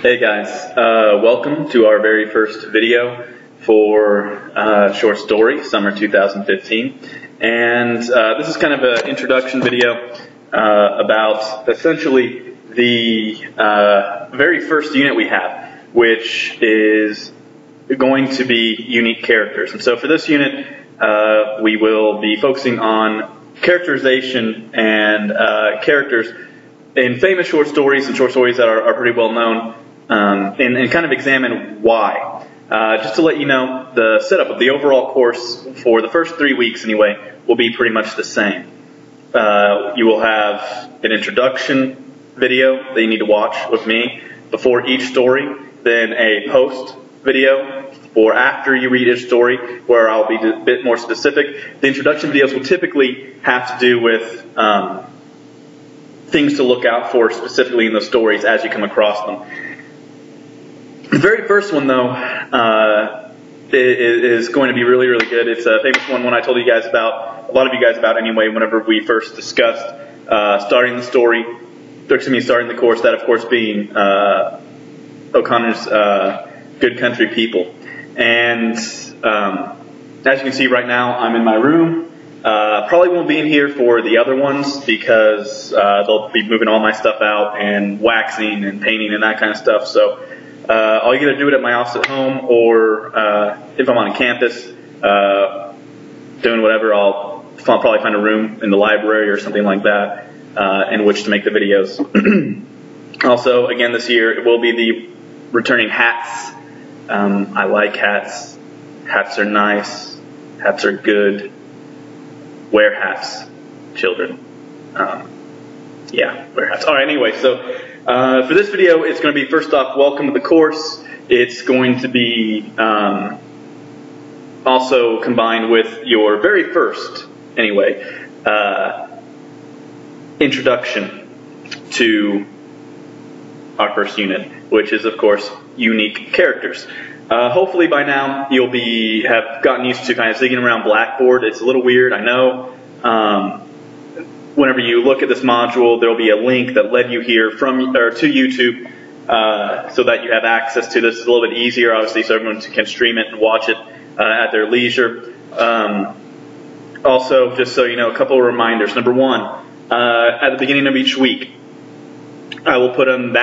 Hey guys, welcome to our very first video for short story, summer 2015. And this is kind of an introduction video about essentially the very first unit we have, which is going to be unique characters. And so for this unit, we will be focusing on characterization and characters in famous short stories and short stories that are pretty well known, and kind of examine why. Just to let you know, the setup of the overall course for the first 3 weeks anyway will be pretty much the same. You will have an introduction video that you need to watch with me before each story, then a post video for after you read each story where I'll be a bit more specific. The introduction videos will typically have to do with things to look out for specifically in the stories as you come across them. The very first one, though, is going to be really, really good. It's a famous one I told you guys about, a lot of you guys about anyway, whenever we first discussed starting the course, that of course being O'Connor's Good Country People. And as you can see right now, I'm in my room. Probably won't be in here for the other ones because they'll be moving all my stuff out and waxing and painting and that kind of stuff. So I'll either do it at my office at home or if I'm on campus doing whatever, I'll probably find a room in the library or something like that in which to make the videos. Also, again this year, it will be the returning hats. I like hats. Hats are nice. Hats are good. Wear hats, children. Yeah, wear hats. Alright, anyway, so for this video, it's going to be, first off, welcome to the course. It's going to be also combined with your very first, anyway, introduction to our first unit, which is, of course, unique characters. Hopefully by now you'll have gotten used to kind of zigging around Blackboard. It's a little weird, I know. Whenever you look at this module, there will be a link that led you here to YouTube, so that you have access to this. It's a little bit easier, obviously, so everyone can stream it and watch it at their leisure. Also, just so you know, a couple of reminders. Number one, at the beginning of each week, I will put in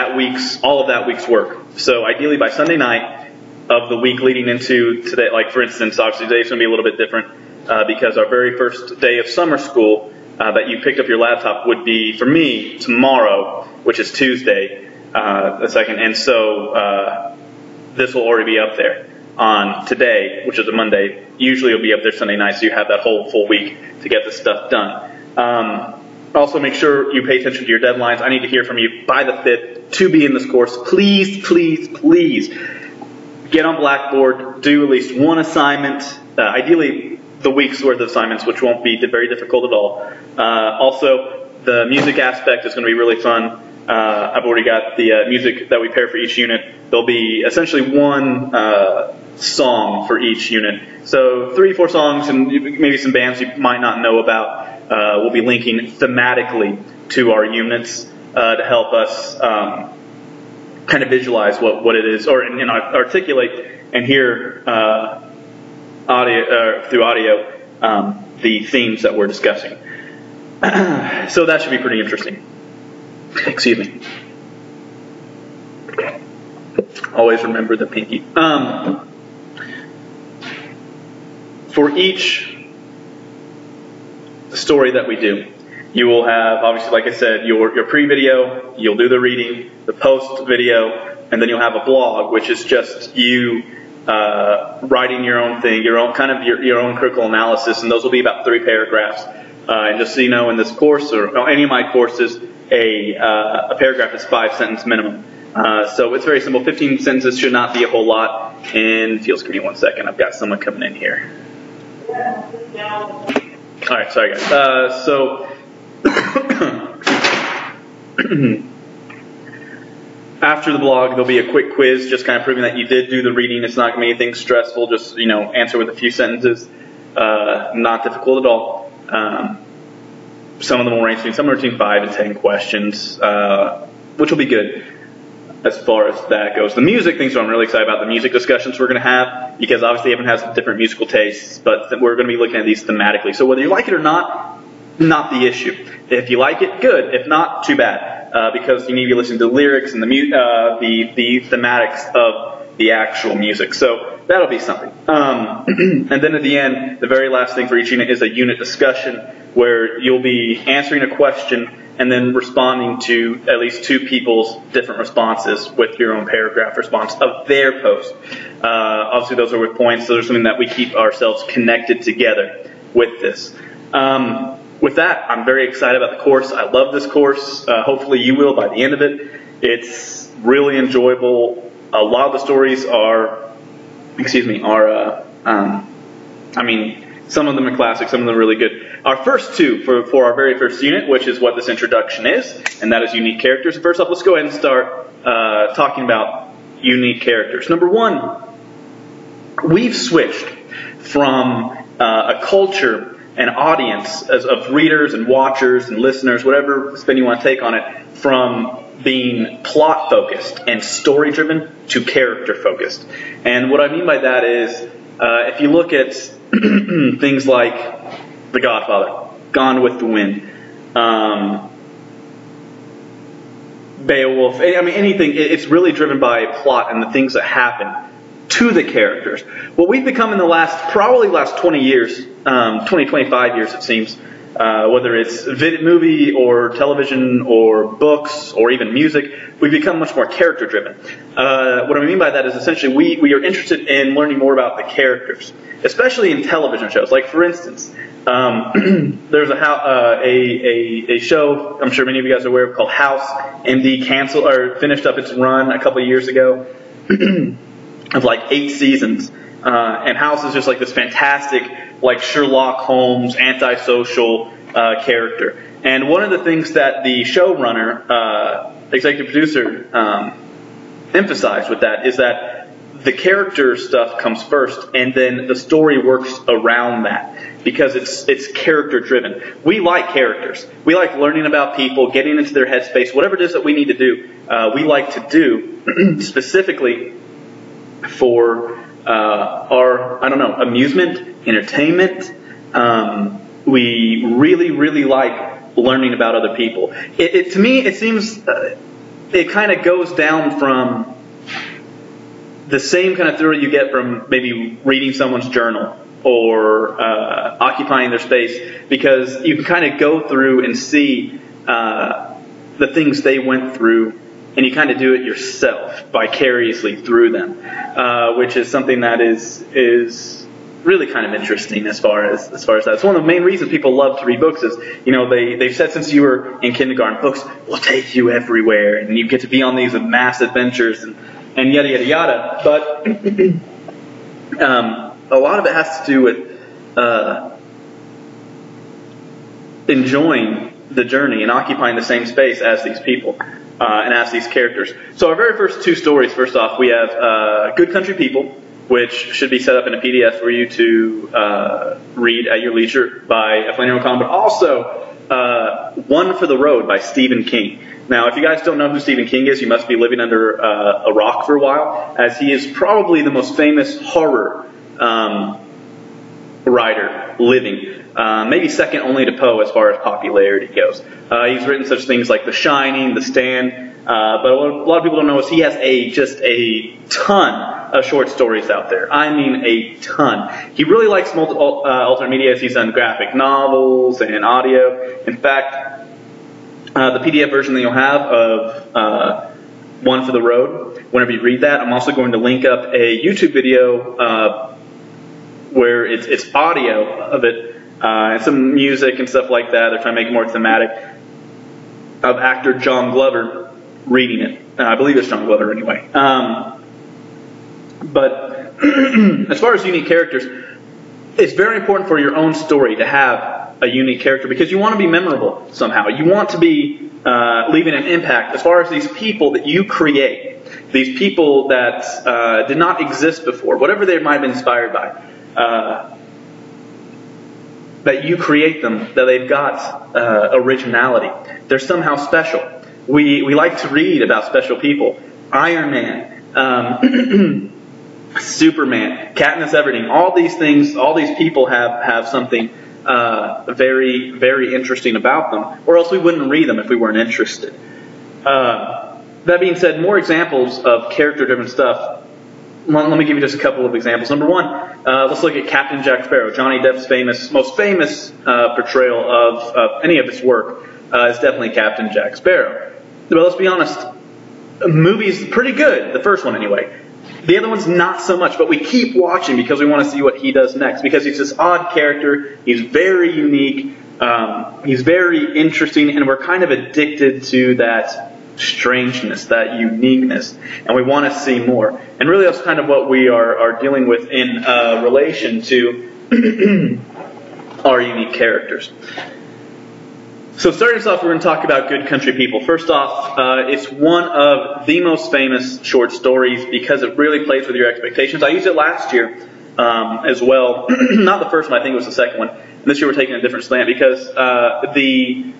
all of that week's work. So ideally by Sunday night of the week leading into today, like for instance, obviously today's going to be a little bit different because our very first day of summer school that you picked up your laptop would be, for me, tomorrow, which is Tuesday, the second. And so this will already be up there on today, which is a Monday. Usually it'll be up there Sunday night, so you have that whole full week to get this stuff done. Also, make sure you pay attention to your deadlines. I need to hear from you by the 5th to be in this course. Please, please, please get on Blackboard, do at least one assignment, ideally the week's worth of assignments, which won't be very difficult at all. Also, the music aspect is going to be really fun. I've already got the music that we pair for each unit. There'll be essentially one song for each unit. So 3 or 4 songs and maybe some bands you might not know about. We'll be linking thematically to our units to help us kind of visualize what it is, or articulate and hear through audio the themes that we're discussing. So that should be pretty interesting. Excuse me. Always remember the pinky. For each story that we do, you will have, obviously, like I said, your pre-video, you'll do the reading, the post-video, and then you'll have a blog, which is just you writing your own thing, your own critical analysis, and those will be about 3 paragraphs. And just so you know, in this course, or any of my courses, a paragraph is 5-sentence minimum. So it's very simple. 15 sentences should not be a whole lot. And if you'll just give me 1 second, I've got someone coming in here. Alright, sorry guys. After the blog, there'll be a quick quiz, just kind of proving that you did do the reading. It's not going to be anything stressful. Just, answer with a few sentences. Not difficult at all. Some of them will range between somewhere between 5 and 10 questions, which will be good. as far as that goes. The music things, so I'm really excited about the music discussions we're going to have, because obviously everyone has different musical tastes, but we're going to be looking at these thematically. So whether you like it or not the issue. If you like it, good. If not, too bad, because you need to be listening to the lyrics and the thematics of the actual music. So that'll be something. And then at the end, the very last thing for each unit is a unit discussion, where you'll be answering a question and then responding to at least two people's different responses with your own paragraph response of their post. Obviously, those are with points, so there's something that we keep ourselves connected together with this. With that, I'm very excited about the course. I love this course. Hopefully you will by the end of it. It's really enjoyable. A lot of the stories are, some of them are classic, some of them are really good. Our first two, for our very first unit, which is what this introduction is, and that is unique characters. First off, let's go ahead and start talking about unique characters. Number one, we've switched from a culture, an audience of readers and watchers and listeners, whatever spin you want to take on it, from being plot focused and story driven to character focused. And what I mean by that is, if you look at things like The Godfather, Gone with the Wind, Beowulf, anything, it's really driven by plot and the things that happen to the characters. What we've become in the last 20 years, 25 years it seems, whether it's movie or television or books or even music, we've become much more character driven. What I mean by that is essentially we are interested in learning more about the characters, especially in television shows. Like for instance, there's a show I'm sure many of you guys are aware of called House. MD finished up its run a couple of years ago of like 8 seasons. And House is just like this fantastic, like Sherlock Holmes, antisocial character. And one of the things that the showrunner, executive producer, emphasized with that is that the character stuff comes first, and then the story works around that, because it's character driven. We like characters. We like learning about people, getting into their headspace, whatever it is that we need to do. We like to do specifically for our, amusement, entertainment. We really, really like learning about other people. To me, it seems it kind of goes down from the same kind of thrill you get from maybe reading someone's journal or occupying their space, because you can kind of go through and see the things they went through, and you kind of do it yourself vicariously through them, which is something that is really kind of interesting as far as that. It's one of the main reasons people love to read books is, they've said since you were in kindergarten, books will take you everywhere, and you get to be on these mass adventures and yada, yada, yada. But a lot of it has to do with enjoying the journey and occupying the same space as these people and as these characters. So our very first 2 stories, first off, we have Good Country People, which should be set up in a PDF for you to read at your leisure by Flannery O'Connor, but also One for the Road by Stephen King. Now, if you guys don't know who Stephen King is, you must be living under a rock for a while, as he is probably the most famous horror writer living. Maybe second only to Poe as far as popularity goes. He's written such things like The Shining, The Stand, but a lot of people don't know is he has just a ton of short stories out there. I mean a ton. He really likes alternate media, as he's done graphic novels and audio. In fact, the PDF version that you'll have of One for the Road, whenever you read that, I'm also going to link up a YouTube video where it's audio of it, and some music and stuff like that. They're trying to make it more thematic, of actor John Glover reading it. I believe it's John Glover anyway. But as far as unique characters, it's very important for your own story to have a unique character, because you want to be memorable somehow. You want to be leaving an impact as far as these people that you create, these people that did not exist before, whatever they might have been inspired by. That you create them, that they've got originality. They're somehow special. We like to read about special people. Iron Man, Superman, Katniss Everdeen, all these things, all these people have something very, very interesting about them, or else we wouldn't read them if we weren't interested. That being said, more examples of character-driven stuff. Let me give you just a couple of examples. Number one, let's look at Captain Jack Sparrow. Johnny Depp's most famous portrayal of any of his work is definitely Captain Jack Sparrow. But let's be honest, the movie's pretty good, the first one anyway. The other one's not so much, but we keep watching because we want to see what he does next, because he's this odd character, he's very unique, he's very interesting, and we're kind of addicted to that strangeness, that uniqueness, and we want to see more. And really that's kind of what we are dealing with in relation to our unique characters. So starting us off, we're going to talk about Good Country People. First off, it's one of the most famous short stories because it really plays with your expectations. I used it last year as well. Not the first one, I think it was the second one. And this year we're taking a different slant because the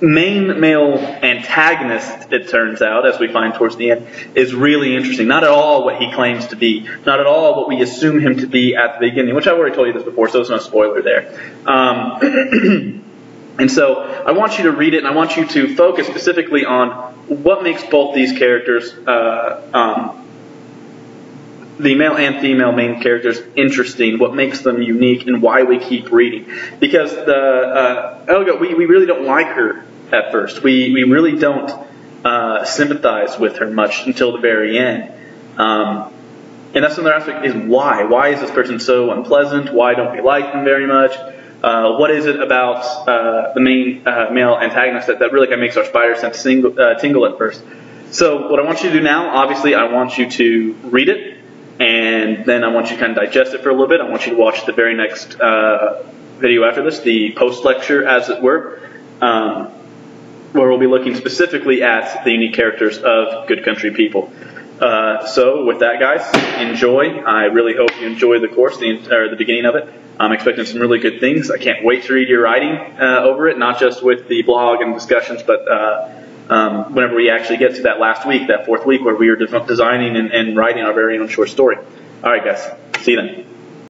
main male antagonist, it turns out, as we find towards the end, is really interesting. Not at all what he claims to be. Not at all what we assume him to be at the beginning, which I've already told you this before, so there's no spoiler there. And so I want you to read it, and I want you to focus specifically on what makes both these characters, the male and female main characters, interesting, what makes them unique, and why we keep reading. Because Elga, we really don't like her at first. We really don't sympathize with her much until the very end. And that's another aspect, is why. Why is this person so unpleasant? Why don't we like them very much? What is it about the main male antagonist that really kind of makes our spider sense tingle at first? So what I want you to do now, obviously, I want you to read it, and then I want you to kind of digest it for a little bit. I want you to watch the very next video after this, the post-lecture, as it were, where we'll be looking specifically at the unique characters of Good Country People. So with that, guys, enjoy. I really hope you enjoy the course, the beginning of it. I'm expecting some really good things. I can't wait to read your writing over it, not just with the blog and discussions, but whenever we actually get to that last week, that fourth week, where we are designing and writing our very own short story. All right, guys. See you then.